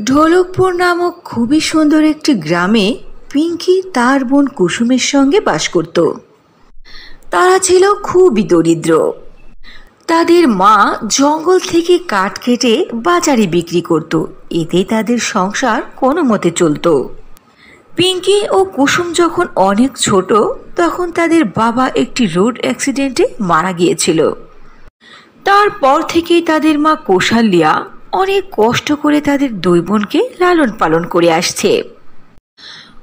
ঢোলকপুর নামক খুবই সুন্দর একটি গ্রামে পিঙ্কি তার বোন কুসুমের সঙ্গে বাস করত। তারা ছিল খুবই দরিদ্র। তাদের মা জঙ্গল থেকে কাঠ কেটে বাজারে বিক্রি করত, এতেই তাদের সংসার কোনো মতে চলত। পিঙ্কি ও কুসুম যখন অনেক ছোট তখন তাদের বাবা একটি রোড অ্যাক্সিডেন্টে মারা গিয়েছিল। তারপর থেকেই তাদের মা কৌশালিয়া অনেক কষ্ট করে তাদের দুই বোনকে লালন পালন করে আসছে।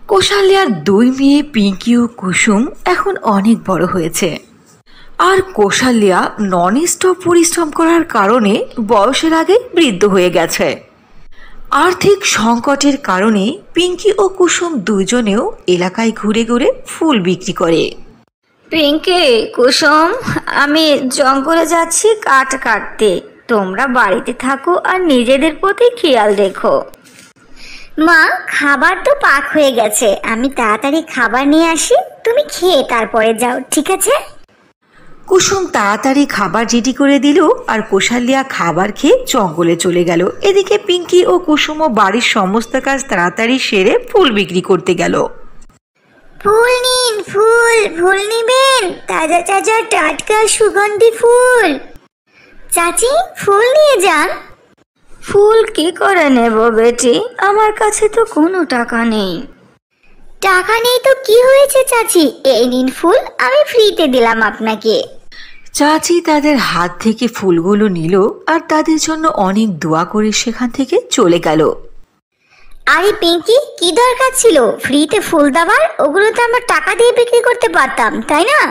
কৌশালিয়ার দুই মেয়ে পিঙ্কি ও কুসুম এখন অনেক বড় হয়েছে, আর কৌশালিয়া নন স্টপ পরিশ্রম করার কারণে বয়সের আগে বৃদ্ধ হয়ে গেছে। আর্থিক সংকটের কারণে পিঙ্কি ও কুসুম দুজনেও এলাকায় ঘুরে ঘুরে ফুল বিক্রি করে। পিঙ্কি, কুসুম, আমি জঙ্গলে যাচ্ছি কাঠ কাটতে, তোমরা বাড়িতে থাকো আর নিজেদের প্রতি খেয়াল রেখো। মা, খাবার তো পাক হয়ে গেছে, আমি তাড়াতাড়ি খাবার নিয়ে আসি, তুমি খেয়ে তারপরে যাও, ঠিক আছে? কুসুম তাড়াতাড়ি খাবার রেডি করে দিল আর কৌশালিয়া খাবার খেয়ে জঙ্গলে চলে গেল। এদিকে পিঙ্কি ও কুসুমও বাড়ির সমস্ত কাজ তাড়াতাড়ি সেরে ফুল বিক্রি করতে গেল। ফুল নিন, ফুল ফুল নিবেন, তাজা তাজা টাটকা সুগন্ধি ফুল। চাচি, ফুল নিয়ে যান। ফুল কি করে নেব বেটি, আমার কাছে তো কোনো টাকা নেই। টাকা নেই তো কি হয়েছে চাচি, এই নিন ফুল, আমি ফ্রিতে দিলাম আপনাকে। চাচি তাদের হাত থেকে ফুলগুলো নিল আর তাদের জন্য অনেক দোয়া করে সেখান থেকে চলে গেল। আরে পিঙ্কি, কি দরকার ছিল ফ্রিতে ফুল দেওয়ার? ওগুলো তো আমরা টাকা দিয়ে বিক্রি করতে পারতাম, তাই না?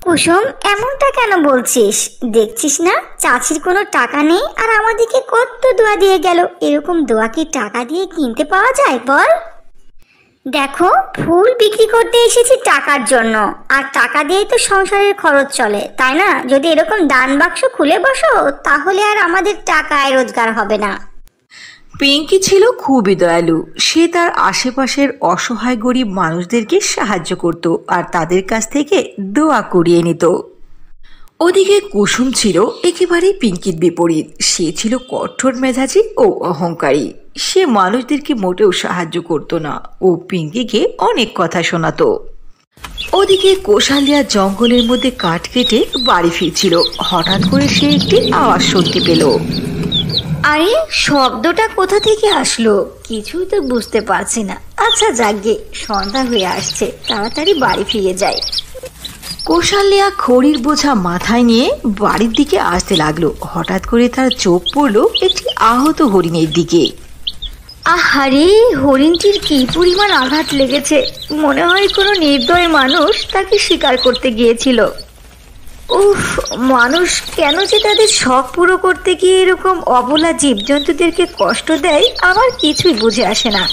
কুসুম, এমনটা কেন বলছিস? দেখছিস না চাচির কোনো টাকা নেই আর আমাদেরকে কত দোয়া দিয়ে গেল। এরকম দোয়া কি টাকা দিয়ে কিনতে পাওয়া যায় বল? দেখো, ফুল বিক্রি করতে এসেছি টাকার জন্য, আর টাকা দিয়েই তো সংসারের খরচ চলে, তাই না? যদি এরকম দান বাক্স খুলে বসো তাহলে আর আমাদের টাকায় রোজগার হবে না। পিঙ্কি ছিল খুবই দয়ালু। সে তার আশেপাশের অসহায় গরিব মানুষদেরকে সাহায্য করত আর তাদের কাছ থেকে দোয়া করিয়ে নিত। ওদিকে কুসুম ছিল একেবারেই পিঙ্কির বিপরীত। সে ছিল কঠোর মেজাজি ও অহংকারী। সে মানুষদেরকে মোটেও সাহায্য করত না ও পিঙ্কিকে অনেক কথা শোনাতো। ওদিকে কৌশালিয়া জঙ্গলের মধ্যে কাঠ কেটে বাড়ি ফিরছিল। হঠাৎ করে সে একটি আওয়াজ শুনতে পেল। আরে, শব্দটা কোথা থেকে আসলো কিছুই তো বুঝতে পারছি না। আচ্ছা যাকগে, সন্ধ্যা হয়ে আসছে, তাড়াতাড়ি বাড়ি ফিরে যাই। কৌশালিয়া খড়ির বোঝা মাথায় নিয়ে বাড়ির দিকে আসতে লাগলো। হঠাৎ করে তার চোখ পড়লো একটি আহত হরিণের দিকে। আহারে, হরিণটির কি পরিমাণ আঘাত লেগেছে! মনে হয় কোনো নির্দয় মানুষ তাকে শিকার করতে গিয়েছিল। উফ, মানুষ কেন যে তাদের শখ পুরো করতে গিয়ে এরকম অবলা জীবজন্তুদেরকে কষ্ট দেয়, আমার কিছুই বুঝে আসে না।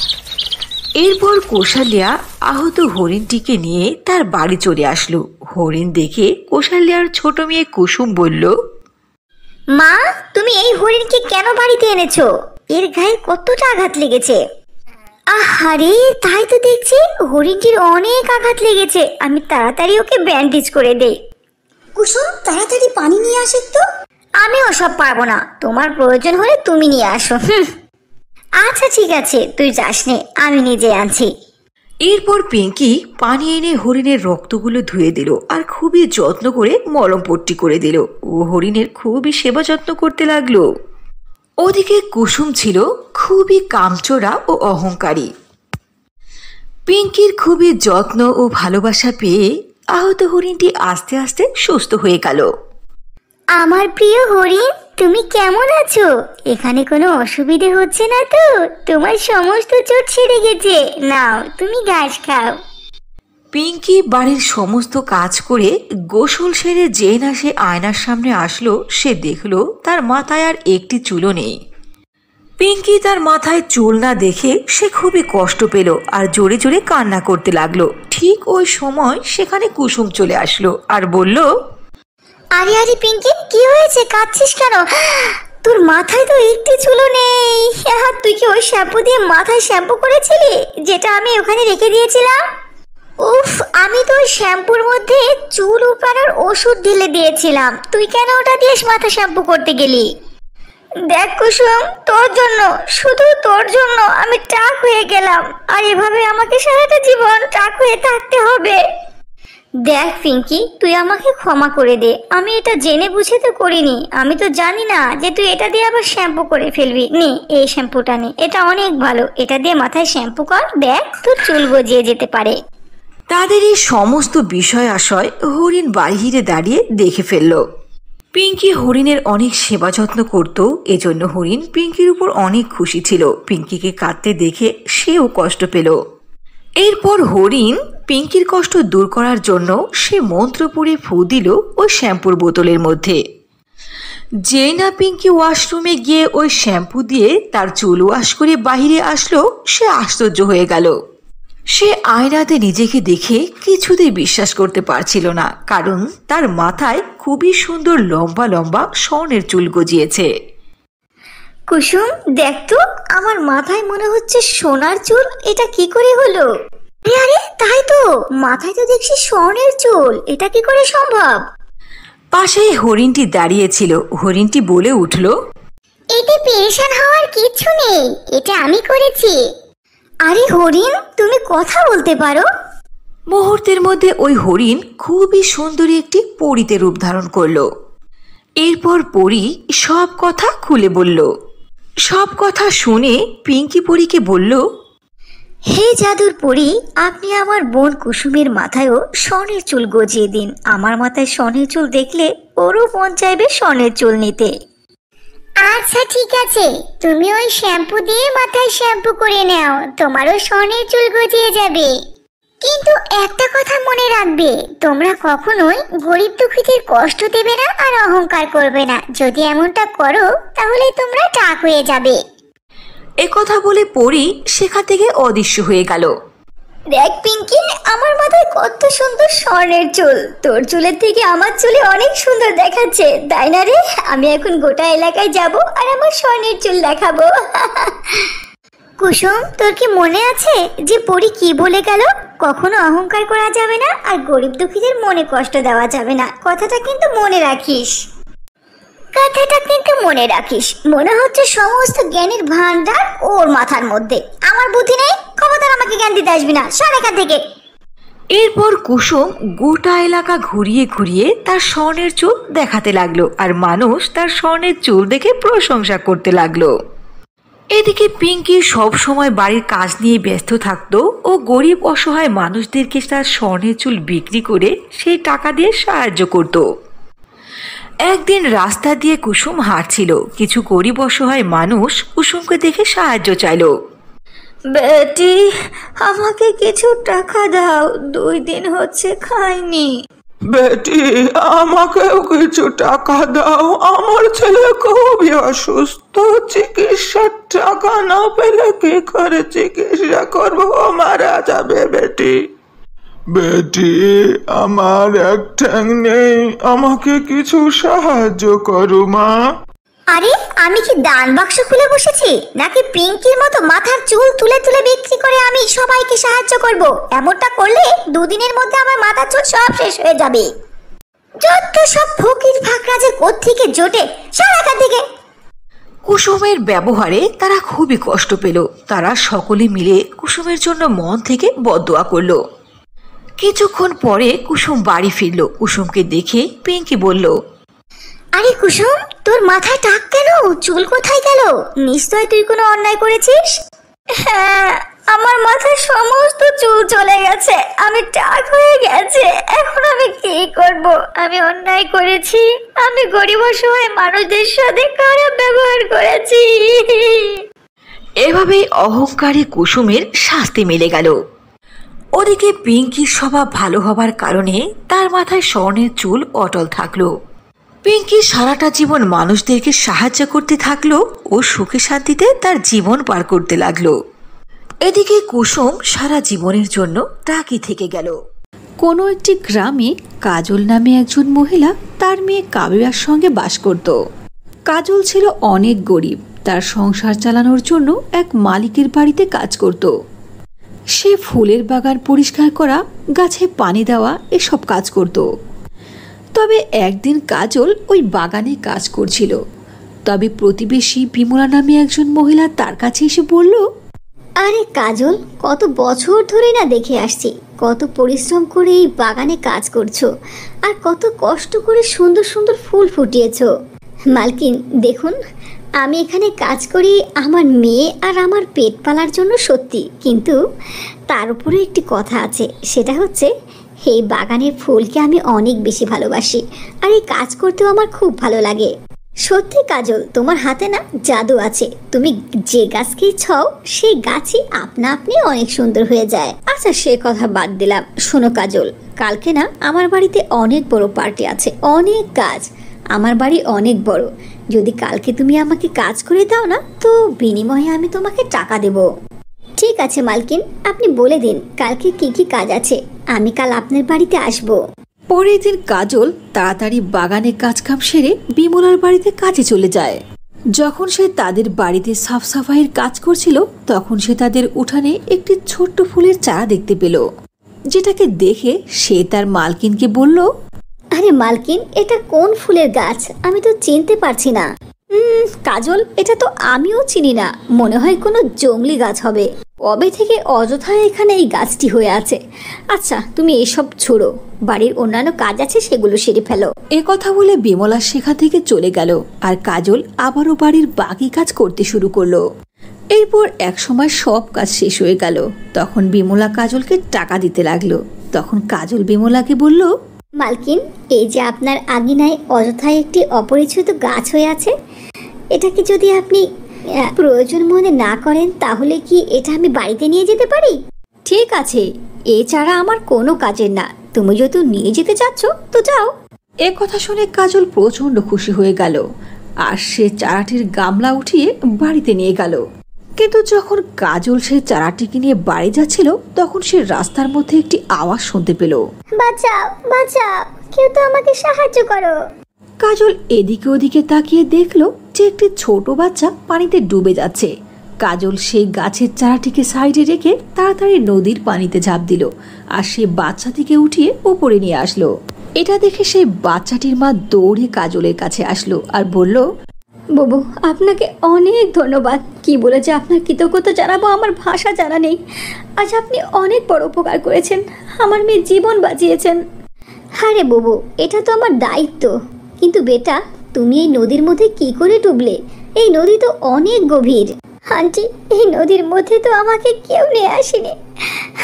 এরপর কৌশালিয়া আহত হরিণটিকে নিয়ে তার বাড়ি চলে আসলো। হরিণ দেখে কৌশালিয়ার ছোট মেয়ে কুসুম বলল, মা, তুমি এই হরিণকে কেন বাড়িতে এনেছো? এর গায়ে কতটা আঘাত লেগেছে। আহারে, তাই তো দেখছি, হরিণটির অনেক আঘাত লেগেছে। আমি তাড়াতাড়ি ওকে ব্যান্ডেজ করে দেই। কুসুম, তাড়াতাড়ি পানি নিয়ে আসে তো। আমি ওসব পারবো না, তোমার প্রয়োজন হলে তুমি নিয়ে আসো। আচ্ছা ঠিক আছে, তুই যাস নে, আমি নিজে আনছি। এরপর পিঙ্কি পানি এনে হরিণের রক্তগুলো ধুয়ে দিল আর খুবই যত্ন করে মলম পট্টি করে দিল ও হরিণের খুবই সেবা যত্ন করতে লাগলো। ওদিকে কুসুম ছিল খুবই কামচোরা ও অহংকারী। পিঙ্কির খুবই যত্ন ও ভালোবাসা পেয়ে আহত হরিণটি আস্তে আস্তে সুস্থ হয়ে গেল। আমার প্রিয় হরিণ, তুমি কেমন আছো? এখানে কোনো অসুবিধে হচ্ছে না তো? তোমার সমস্ত চোট ছেড়ে গেছে, নাও তুমি ঘাস খাও। পিঙ্কি বাড়ির সমস্ত কাজ করে গোসল সেরে যে না সে আয়নার সামনে আসলো, সে দেখলো তার মাথায় আর একটি চুলও নেই। পিঙ্কি তার মাথায় চুল না দেখে সে খুবই কষ্ট পেল আর জোরে জোরে কান্না করতে লাগলো। ঠিক ওই সময় সেখানে কুসুম চলে আসলো আর বলল, আরে আরে পিঙ্কি, কি হয়েছে, কাঁদছিস কেন? তোর মাথায় তো একটি চুলও নেই। তুই কি ওই শ্যাম্পু দিয়ে মাথায় শ্যাম্পু করেছিলি যেটা আমি ওখানে রেখে দিয়েছিলাম? উফ, আমি তো ওই শ্যাম্পুর মধ্যে চুল উপানোর ওষুধ ঢেলে দিয়েছিলাম, তুই কেন ওটা দিয়ে মাথা শ্যাম্পু করতে গেলি? দেখ কুসুম, তোর জন্য, শুধু তোর জন্য আমি টাক হয়ে গেলাম, আর এভাবে আমাকে সারাটা জীবন টাক হয়ে থাকতে হবে। দেখ পিঙ্কি, তুই আমাকে ক্ষমা করে দে, আমি এটা জেনে বুঝে তো করিনি। আমি তো জানি না যে তুই এটা দিয়ে আবার শ্যাম্পু করে ফেলবি। নে এই শ্যাম্পুটা নে, এটা অনেক ভালো, এটা দিয়ে মাথায় শ্যাম্পু কর, দেখ তোর চুল গজিয়ে যেতে পারে। তাদের এই সমস্ত বিষয় আশয় হরিণ বাহিরে দাঁড়িয়ে দেখে ফেলল। পিঙ্কি হরিণের অনেক সেবা যত্ন করত, এজন্য হরিণ পিঙ্কির উপর অনেক খুশি ছিল। পিঙ্কিকে কাঁদতে দেখে সেও কষ্ট পেল। এরপর হরিণ পিঙ্কির কষ্ট দূর করার জন্য সে মন্ত্র পড়ে ফু দিল ওই শ্যাম্পুর বোতলের মধ্যে। যেই না পিঙ্কি ওয়াশরুমে গিয়ে ওই শ্যাম্পু দিয়ে তার চুল ওয়াশ করে বাহিরে আসলো, সে আশ্চর্য হয়ে গেল। সে আয়নাতে নিজেকে দেখে কিছুতেই বিশ্বাস করতে পারছিল না, কারণ তার মাথায় খুবই সুন্দর লম্বা লম্বা স্বর্ণের চুল গজিয়েছে। কুসুম দেখ তো, আমার মাথায় মনে হচ্ছে সোনার চুল, এটা কি করে হলো? আরে তাই তো, মাথায় তো দেখছি স্বর্ণের চুল, এটা কি করে সম্ভব? পাশে হরিণটি দাঁড়িয়েছিল। হরিণটি বলে উঠল, এতে পেরেশান হওয়ার কিছু নেই, এটা আমি করেছি। আরে হরিণ, তুমি কথা বলতে পারো? মুহূর্তের মধ্যে ওই হরিণ খুবই সুন্দরী একটি পরীতে রূপ ধারণ করল। এরপর পরী সব কথা খুলে বলল। সব কথা শুনে পিঙ্কি পরীকে বলল, হে জাদুর পরী, আপনি আমার বোন কুসুমের মাথায়ও স্বর্ণের চুল গজিয়ে দিন। আমার মাথায় স্বর্ণের চুল দেখলে ওরও মন চাইবে স্বর্ণের চুল নিতে। আচ্ছা ঠিক আছে, তুমি ওই শ্যাম্পু দিয়ে মাথায় শ্যাম্পু করে নাও, তোমারও স্বর্ণের চুল গজিয়ে যাবে। কিন্তু একটা কথা মনে রাখবে, তোমরা কখনোই গরিব দুঃখীদের কষ্ট দেবে না আর অহংকার করবে না। যদি এমনটা করো তাহলে তোমরা টাক হয়ে যাবে। একথা বলে পরী সেখান থেকে অদৃশ্য হয়ে গেল। দেখ পিঙ্কি, আমার মাথায় কত সুন্দর স্বর্ণের চুল, তোর চুলের থেকে আমার চুলে অনেক সুন্দর দেখাচ্ছে, তাই না রে? আমি এখন গোটা এলাকায় যাব আর আমার স্বর্ণের চুল দেখাবো। কুসুম, তোর কি মনে আছে যে পরী কি বলে গেল? কখনো অহংকার করা যাবে না আর গরিব দুঃখীদের মনে কষ্ট দেওয়া যাবে না। কথাটা কিন্তু মনে রাখিস। কথাটা কিন্তু মনে রাখিস। মনে হচ্ছে সমস্ত জ্ঞানের ভান্ডার ওর মাথার মধ্যে। আমার বুদ্ধি নেই, ক্ষমতার আমাকে জ্ঞান দিতে আসবি না, সর এখান থেকে। এরপর কুসুম গোটা এলাকা ঘুরিয়ে ঘুরিয়ে তার স্বর্ণের চুল দেখাতে লাগলো, আর মানুষ তার স্বর্ণের চুল দেখে প্রশংসা করতে লাগলো। এদিকে পিঙ্কি সব সময় বাড়ির কাজ নিয়ে ব্যস্ত থাকতো ও গরিব অসহায় মানুষদেরকে তার স্বর্ণের চুল বিক্রি করে সেই টাকা দিয়ে সাহায্য করত। একদিন রাস্তা দিয়ে কুসুম হাঁটছিল। কিছু গরিব অসহায় মানুষ কুসুমকে দেখে সাহায্য চাইলো। বেটি, আমাকে কিছু টাকা দাও, 2 দিন হচ্ছে খাইনি। বেটি, আমাকেও কিছু টাকা দাও, আমার ছেলে খুবই অসুস্থ, চিকিৎসার টাকা না পেলে কি করে চিকিৎসা করবো, মারা যাবে। বেটি বেটি, আমার এক ঠ্যাং নেই, আমাকে কিছু সাহায্য করো মা। আরে আমি কি দান বাক্স খুলে বসেছি নাকি পিঙ্কির মতো মাথার চুল তুলে তুলে বিক্রি করে আমি সবাইকে সাহায্য করব? এমনটা করলে 2 দিনের মধ্যে আমার মাথার চুল সব শেষ হয়ে যাবে। যত সব ফকির ফাকরা যে কোত্থেকে জোটে, সারা এখান থেকে। কুসুমের ব্যবহারে তারা খুবই কষ্ট পেল। তারা সকলে মিলে কুসুমের জন্য মন থেকে বদদোয়া করলো। কিছুক্ষণ পরে কুসুম বাড়ি ফিরল। কুসুমকে দেখে পিঙ্কি বলল, আরে কুসুম, তোর মাথায় টাক কেন? চুল কোথায় গেল? নিশ্চয় তুই কোনো অন্যায় করেছিস। হ্যাঁ, আমার মাথায় সমস্ত চুল চলে গেছে, আমি টাক হয়ে গেছে। এখন আমি কি করব? আমি অন্যায় করেছি, আমি গরিব অসহায় মানুষদের সাথে খারাপ ব্যবহার করেছি। এভাবেই অহংকারী কুসুমের শাস্তি মিলে গেল। ওদিকে পিঙ্কির স্বভাব ভালো হবার কারণে তার মাথায় স্বর্ণের চুল অটল থাকলো। পিঙ্কি সারাটা জীবন মানুষদেরকে সাহায্য করতে থাকলো ও সুখে শান্তিতে তার জীবন পার করতে লাগলো। এদিকে কুসুম সারা জীবনের জন্য টাকি থেকে গেল। কোনো একটি গ্রামে কাজল নামে একজন মহিলা তার মেয়ে কাবিয়ার সঙ্গে বাস করত। কাজল ছিল অনেক গরিব। তার সংসার চালানোর জন্য এক মালিকের বাড়িতে কাজ করত। সে ফুলের বাগান পরিষ্কার করা, গাছে পানি দেওয়া এসব কাজ করত। তবে একদিন কাজল ওই বাগানে কাজ করছিল। তবে প্রতিবেশী বিমলা নামে একজন মহিলা তার কাছে এসে বলল, আরে কাজল, কত বছর ধরে না দেখে আসছি, কত পরিশ্রম করে এই বাগানে কাজ করছো আর কত কষ্ট করে সুন্দর সুন্দর ফুল ফুটিয়েছো। মালকিন দেখুন, আমি এখানে কাজ করি আমার মেয়ে আর আমার পেট পালার জন্য সত্যি, কিন্তু তার উপরে একটি কথা আছে, সেটা হচ্ছে এই বাগানের ফুলকে আমি অনেক বেশি ভালোবাসি আর এই কাজ করতেও আমার খুব ভালো লাগে। সত্যি কাজল, তোমার হাতে না জাদু আছে, তুমি যে গাছকেই ছাও সেই গাছই আপনা আপনি অনেক সুন্দর হয়ে যায়। আচ্ছা সে কথা বাদ দিলাম, শোনো কাজল, কালকে না আমার বাড়িতে অনেক বড় পার্টি আছে, অনেক কাজ, আমার বাড়ি অনেক বড়, যদি কালকে তুমি আমাকে কাজ করে দাও না তো বিনিময়ে আমি তোমাকে টাকা দেব। ঠিক আছে মালকিন, আপনি বলে দিন কালকে কি কি কাজ আছে, আমি কাল আপনার বাড়িতে আসব। পরের দিন কাজল তাড়াতাড়ি বাগানে কাজকাম সেরে বিমলার বাড়িতে কাজে চলে যায়। যখন সে তাদের বাড়িতে সাফ সাফাইয়ের কাজ করছিল তখন সে তাদের উঠানে একটি ছোট্ট ফুলের চারা দেখতে পেল, যেটাকে দেখে সে তার মালকিনকে বলল, আরে মালকিন, এটা কোন ফুলের গাছ? আমি তো চিনতে পারছি না। কাজল, এটা তো আমিও চিনি না, মনে হয় কোনো জংলি গাছ হবে, কবে থেকে অযথায় এখানে এই গাছটি হয়ে আছে। আচ্ছা তুমি এসব ছোড়ো, বাড়ির অন্যান্য কাজ আছে সেগুলো সেরে ফেলো। এ কথা বলে বিমলা সেখান থেকে চলে গেল আর কাজল আবারও বাড়ির বাকি কাজ করতে শুরু করলো। এরপর একসময় সব কাজ শেষ হয়ে গেল, তখন বিমলা কাজলকে টাকা দিতে লাগলো। তখন কাজল বিমলাকে বলল, মালকিন, এই যে আপনার আঙিনায় অযথায় একটি অপরিচিত গাছ হয়ে আছে, এটাকে যদি আপনি প্রয়োজন মনে না করেন তাহলে কি এটা আমি বাড়িতে নিয়ে যেতে পারি? ঠিক আছে, এ চারা আমার কোনো কাজের না, তুমি যেহেতু নিয়ে যেতে চাচ্ছ তো যাও। এ কথা শুনে কাজল প্রচন্ড খুশি হয়ে গেল আর সে চারাটির গামলা উঠিয়ে বাড়িতে নিয়ে গেল। কিন্তু যখন কাজল সে চারাটিকে নিয়ে বাড়ি যাচ্ছিল তখন সে রাস্তার মধ্যে একটি আওয়াজ শুনতে পেল, বাঁচাও বাঁচাও, কেউ তো আমাকে সাহায্য করো। কাজল এদিকে ওদিকে তাকিয়ে দেখলো যে একটি ছোট বাচ্চা পানিতে ডুবে যাচ্ছে। কাজল সেই গাছের চারাটিকে সাইডে রেখে তাড়াতাড়ি নদীর পানিতে ঝাঁপ দিল আর সে বাচ্চাটিকে উঠিয়ে উপরে নিয়ে আসলো। এটা দেখে সেই বাচ্চাটির মা দৌড়ে কাজলের কাছে আসলো আর বলল, বাবু, আপনাকে অনেক ধন্যবাদ, কি বলে যে আপনার কৃতজ্ঞতা জানাবো আমার ভাষা জানা নেই। আজ আপনি অনেক বড় উপকার করেছেন, আমার মেয়ের জীবন বাঁচিয়েছেন। আরে বাবু, এটা তো আমার দায়িত্ব, কিন্তু বেটা তুমি এই নদীর মধ্যে কি করে ডুবলে? এই নদী তো অনেক গভীর। আন্টি, এই নদীর মধ্যে তো আমাকে কেউ নিয়ে আসেনি,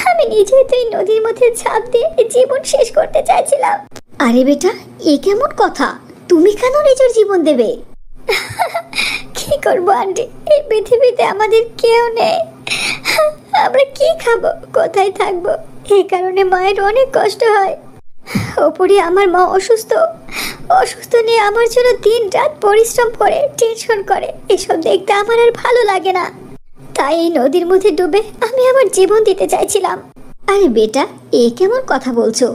আমি নিজেই তো এই নদীর মধ্যে ঝাঁপ দিয়ে জীবন শেষ করতে চাইছিলাম। আরে বেটা, এ কেমন কথা? তুমি কেন নিজের জীবন দেবে? কি করবো আন্টি, এই পৃথিবীতে আমাদের কেউ নেই, আমরা কি খাবো, কোথায় থাকবো, এই কারণে মায়ের অনেক কষ্ট হয়। ওপরে আমার মা অসুস্থ, অসুস্থ নিয়ে আমার জন্য দিন রাত পরিশ্রম করে, টেনশন করে, এসব দেখতে আমার আর ভালো লাগে না, তাই এই নদীর মধ্যে ডুবে আমি আমার জীবন দিতে চাইছিলাম। আরে বেটা, এ কেমন কথা বলছো?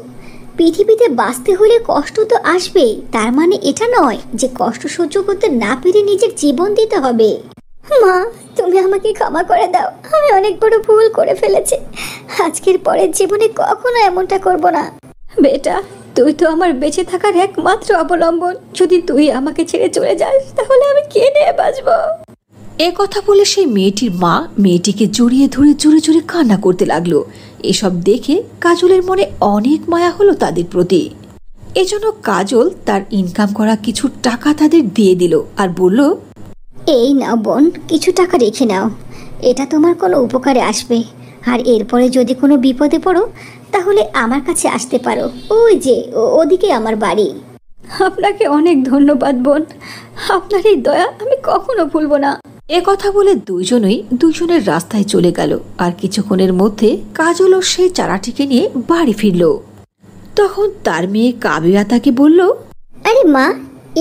পৃথিবীতে বাঁচতে হলে কষ্ট তো আসবেই, তার মানে এটা নয় যে কষ্ট সহ্য করতে না পেরে নিজের জীবন দিতে হবে। মা, তুমি আমাকে ক্ষমা করে দাও, আমি অনেক বড় ভুল করে ফেলেছি, আজকের পরের জীবনে কখনো এমনটা করব না। বেটা, তুই তো আমার বেঁচে থাকার একমাত্র অবলম্বন, যদি তুই আমাকে ছেড়ে চলে যাস তাহলে আমি কে নিয়ে বাঁচবো? এ কথা বলে সেই মেয়েটির মা মেয়েটিকে জড়িয়ে ধরে জোরে জোরে কান্না করতে লাগলো। এসব দেখে কাজলের মনে অনেক মায়া হলো তাদের প্রতি। এজন্য কাজল তার ইনকাম করা কিছু টাকা তাদের দিয়ে দিল আর বলল, এই নাও বোন, কিছু টাকা রেখে নাও, এটা তোমার কোনো উপকারে আসবে, আর এরপরে যদি কোনো বিপদে পড়ো তাহলে আমার কাছে আসতে পারো, ওই যে ওদিকে আমার বাড়ি। আপনাকে অনেক ধন্যবাদ বোন, আপনার এই দয়া আমি কখনো ভুলবো না। এ কথা বলে দুজনেই দুজনের রাস্তায় চলে গেল আর কিছুক্ষণের মধ্যে কাজলও সেই চারাটিকে নিয়ে বাড়ি ফিরল। তখন তার মেয়ে কাবিয়া তাকে বলল, আরে মা,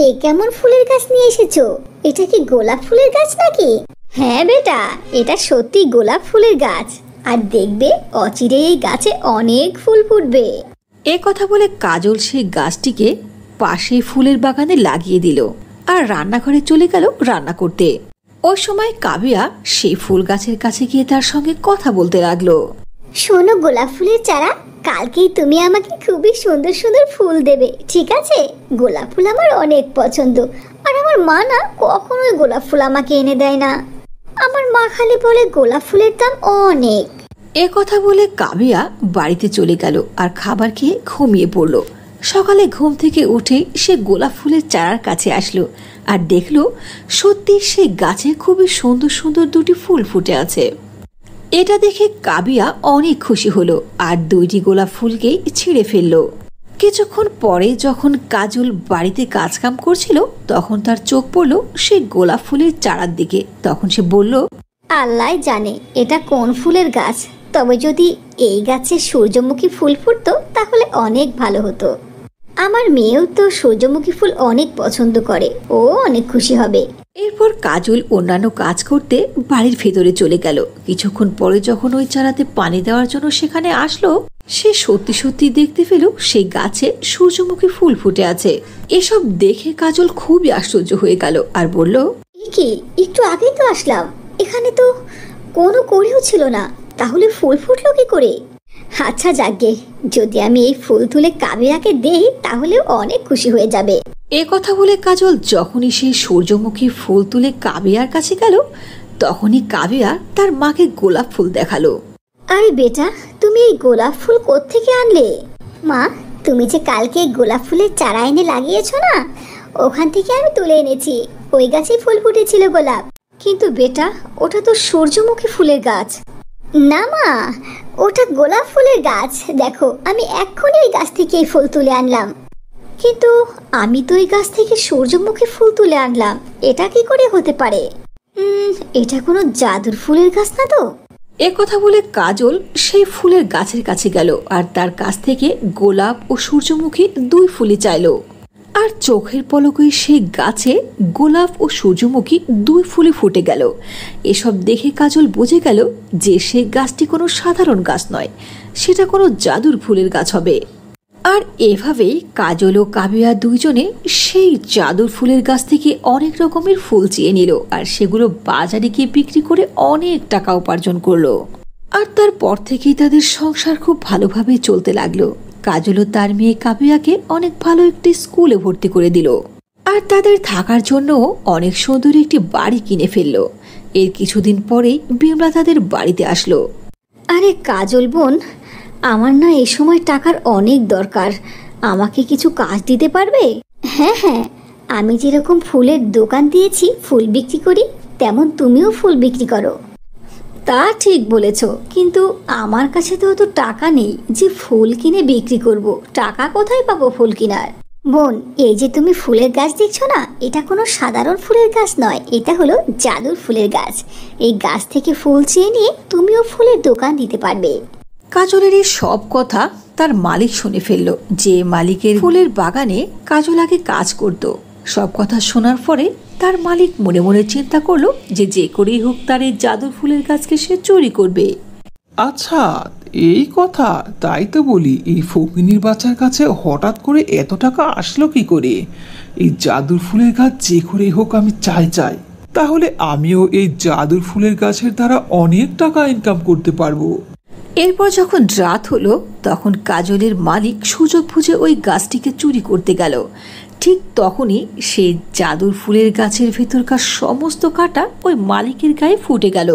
এ কেমন ফুলের গাছ নিয়ে এসেছো? এটা কি গোলাপ ফুলের গাছ নাকি? হ্যাঁ বেটা, এটা সত্যি গোলাপ ফুলের গাছ, আর দেখবে অচিরে এই গাছে অনেক ফুল ফুটবে। এ কথা বলে কাজল সেই গাছটিকে পাশে ফুলের বাগানে লাগিয়ে দিল আর রান্নাঘরে চলে গেল রান্না করতে। ওই সময় কাবিয়া সেই ফুল গাছের কাছে গিয়ে তার সঙ্গে কথা বলতে লাগলো। শোনো গোলাপ ফুলের চারা, কালকেই তুমি আমাকে খুবই সুন্দর সুন্দর ফুল দেবে, ঠিক আছে? গোলাপ ফুল আমার অনেক পছন্দ, আর আমার মা না কখনোই গোলাপ ফুল আমাকে এনে দেয় না। আমার মা খালি বলে গোলাপ ফুলের দাম অনেক। এ কথা বলে কাবিয়া বাড়িতে চলে গেল আর খাবার খেয়ে ঘুমিয়ে পড়ল। সকালে ঘুম থেকে উঠে সে গোলাপ ফুলের চারার কাছে আসলো আর দেখলো সত্যি সে গাছে খুবই সুন্দর সুন্দর দুটি ফুল ফুটে আছে। এটা দেখে কাবিয়া অনেক খুশি হলো আর দুইটি গোলাপ ফুলকেই ছিঁড়ে ফেললো। কিছুক্ষণ পরে যখন কাজল বাড়িতে কাজকাম করছিল তখন তার চোখ পড়লো সেই গোলাপ ফুলের চারার দিকে। তখন সে বলল, আল্লাহ জানে এটা কোন ফুলের গাছ, তবে যদি এই গাছে সূর্যমুখী ফুল ফুটতো তাহলে অনেক ভালো হতো। আমার মেয়েও তো সূর্যমুখী ফুল অনেক পছন্দ করে, ও অনেক খুশি হবে। এরপর কাজল অন্যান্য কাজ করতে বাড়ির ভেতরে চলে গেল। কিছুক্ষণ পরে যখন ওই চারাতে পানি দেওয়ার জন্য সেখানে আসলো, সে সত্যি সত্যি দেখতে পেল সেই গাছে সূর্যমুখী ফুল ফুটে আছে। এসব দেখে কাজল খুবই আশ্চর্য হয়ে গেল আর বলল, কি একটু আগেই তো আসলাম, এখানে তো কোনো কড়িও ছিল না, তাহলে ফুল ফুটলো কি করে? আচ্ছা যাকগে, যদি আমি এই ফুল তুলে কাবিয়াকে দেই তাহলে অনেক খুশি হয়ে যাবে। এ কথা বলে কাজল যখনই সেই সূর্যমুখী ফুল তুলে কাবিয়ার কাছে গেল তখনই কাবিয়া তার মাকে গোলাপ ফুল দেখালো। আরে বেটা, তুমি এই গোলাপ ফুল কোত্থেকে আনলে? মা, তুমি যে কালকে গোলাপ ফুলের চারা এনে লাগিয়েছো না, ওখান থেকে আমি তুলে এনেছি। ওই গাছেই ফুল ফুটেছিল গোলাপ। কিন্তু বেটা, ওটা তো সূর্যমুখী ফুলের গাছ। না মা, ওটা গোলাপ ফুলের গাছ। দেখো, আমি এক্ষুনি ওই গাছ থেকে এই ফুল তুলে আনলাম। কিন্তু আমি তো ওই গাছ থেকে সূর্যমুখী ফুল তুলে আনলাম, এটা কি করে হতে পারে? এটা কোনো জাদুর ফুলের গাছ না তো? এ কথা বলে কাজল সেই ফুলের গাছের কাছে গেল আর তার কাছ থেকে গোলাপ ও সূর্যমুখী দুই ফুলই চাইল। আর চোখের পলকে সেই গাছে গোলাপ ও সূর্যমুখী দুই ফুলে ফুটে গেল। এসব দেখে কাজল বুঝে গেল যে সেই গাছটি কোনো সাধারণ গাছ নয়, সেটা কোনো জাদুর ফুলের গাছ হবে। আর এভাবেই কাজল ও কাবিয়া দুইজনে সেই জাদুর ফুলের গাছ থেকে অনেক রকমের ফুল চেয়ে নিল আর সেগুলো বাজারে গিয়ে বিক্রি করে অনেক টাকা উপার্জন করলো। আর তারপর থেকেই তাদের সংসার খুব ভালোভাবে চলতে লাগলো। কাজল ও তার মেয়ে কাবিয়াকে অনেক ভালো একটি স্কুলে ভর্তি করে দিল আর তাদের থাকার জন্য অনেক সুন্দর একটি বাড়ি কিনে ফেললো। এর কিছুদিন পরেই বিমলা তাদের বাড়িতে আসলো। আরে কাজল বোন, আমার না এই সময় টাকার অনেক দরকার, আমাকে কিছু কাজ দিতে পারবে? হ্যাঁ হ্যাঁ, আমি যেরকম ফুলের দোকান দিয়েছি ফুল বিক্রি করি, তেমন তুমিও ফুল বিক্রি করো। তা ঠিক বলেছ, কিন্তু আমার কাছে তো অত টাকা নেই যে ফুল কিনে বিক্রি করব। টাকা কোথায় পাবো ফুল কেনার? বোন, এই যে তুমি ফুলের গাছ দেখছো না, এটা কোনো সাধারণ ফুলের গাছ নয়, এটা হলো জাদুর ফুলের গাছ। এই গাছ থেকে ফুল চেয়ে নিয়ে তুমিও ফুলের দোকান দিতে পারবে। কাজলের এই সব কথা তার মালিক শুনে ফেলল, যে মালিকের ফুলের বাগানে কাজল আগে কাজ করত। সব কথা শোনার পরে তার মালিক মনে মনে চিন্তা করলো যে যে করেই হোক তার এই জাদুর ফুলের গাছকে সে চুরি করবে। আচ্ছা, এই কথা, তাই তো বলি এই ফকিনীর বাচ্চার কাছে হঠাৎ করে এত টাকা আসলো কি করে? এই জাদুর ফুলের গাছ যে করেই হোক আমি চাই, তাহলে আমিও এই জাদুর ফুলের গাছের দ্বারা অনেক টাকা ইনকাম করতে পারবো। এরপর যখন রাত হলো তখন কাজলের মালিক সুযোগ বুঝে ওই গাছটিকে চুরি করতে গেল। ঠিক তখনই সেই জাদুর ফুলের গাছের ভেতরকার সমস্ত কাঁটা ওই মালিকের গায়ে ফুটে গেল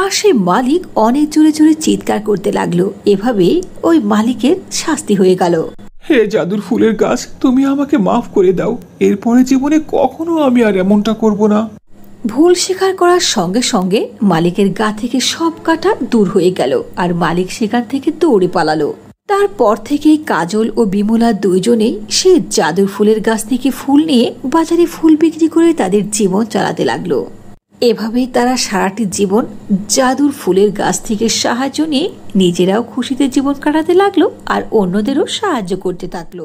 আর সেই মালিক অনেক জোরে জোরে চিৎকার করতে লাগলো। এভাবে ওই মালিকের শাস্তি হয়ে গেল। হে জাদুর ফুলের গাছ, তুমি আমাকে মাফ করে দাও, এরপরে জীবনে কখনো আমি আর এমনটা করব না। ভুল স্বীকার করার সঙ্গে সঙ্গে মালিকের গা থেকে সব কাঁটা দূর হয়ে গেল আর মালিক সেখান থেকে দৌড়ে পালালো। তারপর থেকেই কাজল ও বিমলা দুইজনেই সেই জাদুর ফুলের গাছ থেকে ফুল নিয়ে বাজারে ফুল বিক্রি করে তাদের জীবন চালাতে লাগলো। এভাবেই তারা সারাটি জীবন জাদুর ফুলের গাছ থেকে সাহায্য নিয়ে নিজেরাও খুশিতে জীবন কাটাতে লাগলো আর অন্যদেরও সাহায্য করতে থাকলো।